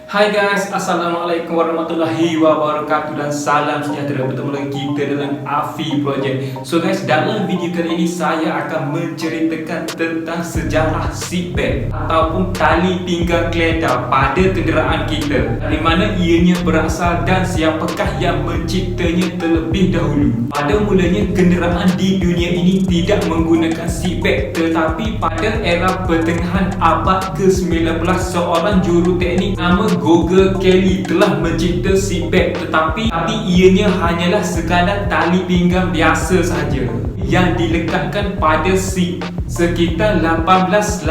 Hai guys, Assalamualaikum warahmatullahi wabarakatuh dan salam sejahtera. Bertemu lagi kita dalam Afi Project. So guys, dalam video kali ini saya akan menceritakan tentang sejarah seatbelt ataupun tali pinggang kereta pada kenderaan kita, dari mana ianya berasal dan siapakah yang menciptanya terlebih dahulu. Pada mulanya kenderaan di dunia ini tidak menggunakan seatbelt, tetapi pada era pertengahan abad ke-19 seorang juruteknik nama Gregor Kelly telah mencipta seatbelt, tetapi ianya hanyalah sekadar tali pinggang biasa sahaja yang dilekatkan pada seat sekitar 1885.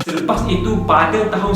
Selepas itu pada tahun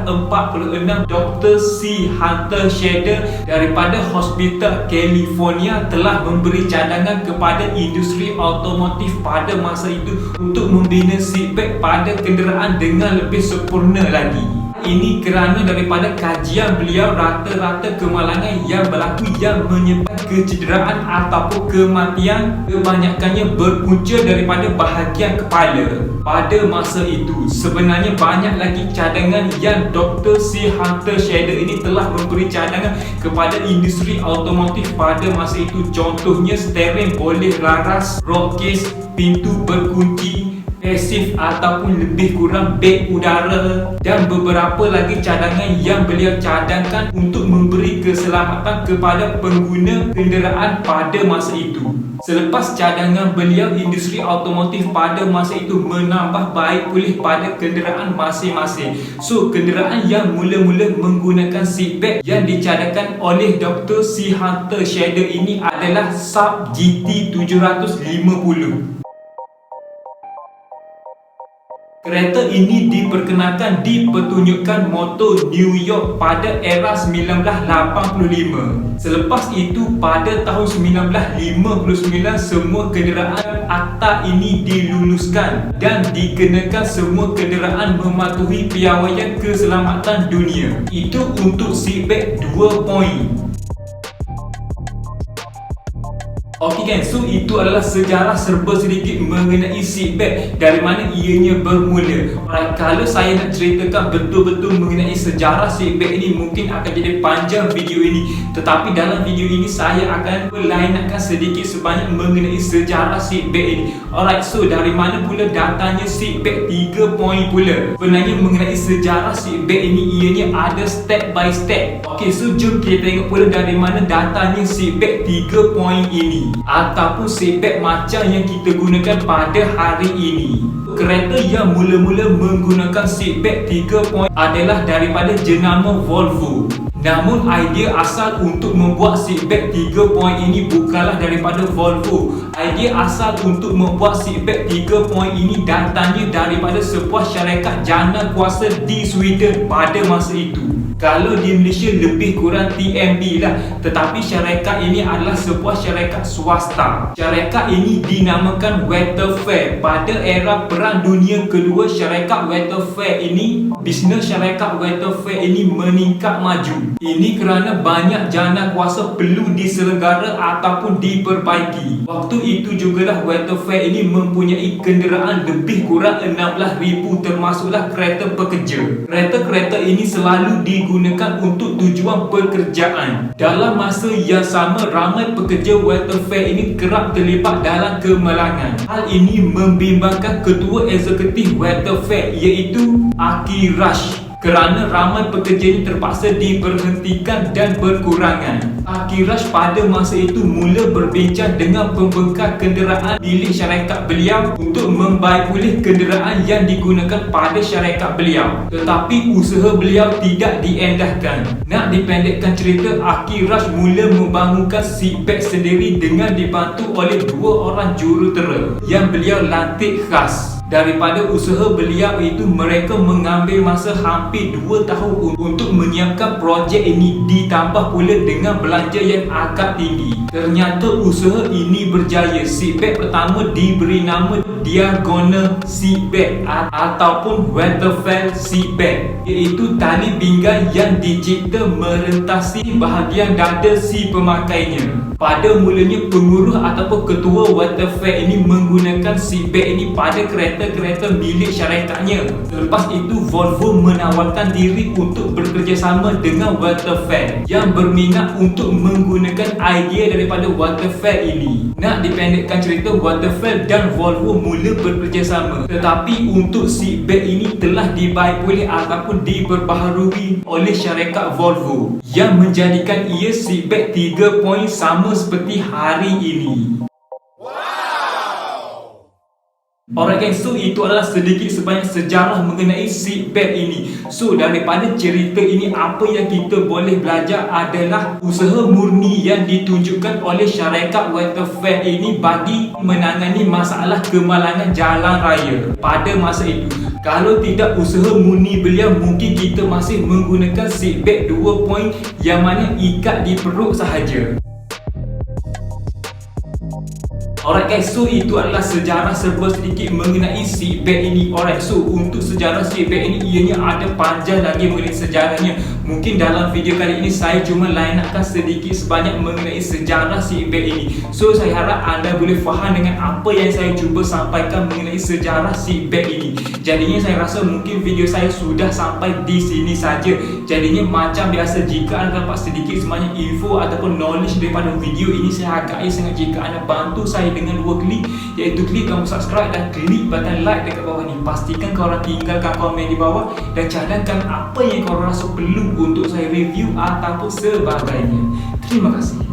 1946, Dr. C. Hunter Shader daripada Hospital California telah memberi cadangan kepada industri automotif pada masa itu untuk membina seatbelt pada kenderaan dengan lebih sempurna lagi. Ini kerana daripada kajian beliau, rata-rata kemalangan yang berlaku yang menyebabkan kecederaan ataupun kematian kebanyakannya berpunca daripada bahagian kepala. Pada masa itu sebenarnya banyak lagi cadangan yang Dr. C. Hunter Shader ini telah memberi cadangan kepada industri automotif pada masa itu. Contohnya steering boleh laras, roll cage, pintu berkunci, pasif ataupun lebih kurang beg udara, dan beberapa lagi cadangan yang beliau cadangkan untuk memberi keselamatan kepada pengguna kenderaan pada masa itu. Selepas cadangan beliau, industri automotif pada masa itu menambah baik pulih pada kenderaan masing-masing. So kenderaan yang mula-mula menggunakan seatbelt yang dicadangkan oleh Dr. C. Hunter Shader ini adalah Saab GT 750. Kereta ini diperkenalkan dipertunjukkan motor New York pada era 1985. Selepas itu pada tahun 1959 semua kenderaan akta ini diluluskan dan dikenakan semua kenderaan mematuhi piawaian keselamatan dunia. Itu untuk seatbelt 2 poin. Okey kan, so itu adalah sejarah serba sedikit mengenai seatbelt, dari mana ianya bermula. Alright, kalau saya nak ceritakan betul-betul mengenai sejarah seatbelt ini mungkin akan jadi panjang video ini, tetapi dalam video ini saya akan melainkan sedikit sebanyak mengenai sejarah seatbelt ini. Alright, so dari mana pula datanya seatbelt 3 poin pula. Sebenarnya mengenai sejarah seatbelt ini ianya ada step by step. Okey, so jom kita tengok pula dari mana datanya seatbelt 3 poin ini ataupun seatbelt macam yang kita gunakan pada hari ini. Kereta yang mula-mula menggunakan seatbelt 3 poin adalah daripada jenama Volvo. Namun idea asal untuk membuat seatbelt 3 poin ini bukanlah daripada Volvo. Idea asal untuk membuat seatbelt 3 poin ini datangnya daripada sebuah syarikat jana kuasa di Sweden pada masa itu. Kalau di Malaysia lebih kurang TMB lah, tetapi syarikat ini adalah sebuah syarikat swasta. Syarikat ini dinamakan Weatherford. Pada era Perang Dunia Kedua, syarikat Weatherford ini, bisnes syarikat Weatherford ini meningkat maju. Ini kerana banyak jana kuasa perlu diselenggara ataupun diperbaiki. Waktu itu jugalah Weatherford ini mempunyai kenderaan lebih kurang 16,000, termasuklah kereta pekerja. Kereta-kereta ini selalu digunakan untuk tujuan pekerjaan. Dalam masa yang sama, ramai pekerja Weatherford ini kerap terlibat dalam kemalangan. Hal ini membimbangkan ketua eksekutif Weatherford iaitu Aki Rush, kerana ramai pekerja ini terpaksa diberhentikan dan berkurangan. Aki Rush pada masa itu mula berbincang dengan pembengkar kenderaan milik syarikat beliau untuk membaik pulih kenderaan yang digunakan pada syarikat beliau, tetapi usaha beliau tidak diendahkan. Nak dipendekkan cerita, Aki Rush mula membangunkan seatbelt sendiri dengan dibantu oleh 2 orang jurutera yang beliau lantik khas. Daripada usaha beliau itu, mereka mengambil masa hampir 2 tahun untuk menyiapkan projek ini, ditambah pula dengan belanja yang agak tinggi. Ternyata usaha ini berjaya. Seatbelt pertama diberi nama Diagonal Seatbelt ataupun Weatherford Seatbelt, iaitu tali pinggang yang dicipta merentasi bahagian dada si pemakainya. Pada mulanya penguruh ataupun ketua Weatherford ini menggunakan seatbelt ini pada kereta-kereta milik syarikatnya. Selepas itu Volvo menawarkan diri untuk bekerja bekerjasama dengan Waterfare yang berminat untuk menggunakan idea daripada Waterfare ini. Nak dipendekkan cerita, Waterfare dan Volvo mula bekerjasama, tetapi untuk seatbelt ini telah dibaikpulih ataupun diperbaharui oleh syarikat Volvo yang menjadikan ia seatbelt 3 poin sama seperti hari ini. Alright guys, so itu adalah sedikit sebanyak sejarah mengenai seatbelt ini. So daripada cerita ini, apa yang kita boleh belajar adalah usaha murni yang ditunjukkan oleh syarikat Waterfare ini bagi menangani masalah kemalangan jalan raya pada masa itu. Kalau tidak usaha murni beliau, mungkin kita masih menggunakan seatbelt 2 poin yang mana ikat di perut sahaja. Alright guys, so itu adalah sejarah serba sedikit mengenai seatbelt ini. Alright, so untuk sejarah seatbelt ini ianya ada panjang lagi mengenai sejarahnya. Mungkin dalam video kali ini saya cuma line upkan sedikit sebanyak mengenai sejarah seatbelt ini. So saya harap anda boleh faham dengan apa yang saya cuba sampaikan mengenai sejarah seatbelt ini. Jadinya saya rasa mungkin video saya sudah sampai di sini saja. Jadinya macam biasa, jika anda dapat sedikit sebanyak info ataupun knowledge daripada video ini, saya hargai sangat jika anda bantu saya dengan 2 klik, iaitu klik tombol subscribe dan klik button like dekat bawah ni. Pastikan korang tinggalkan komen di bawah dan cadangkan apa yang korang rasa perlu untuk saya review ataupun sebagainya. Terima kasih.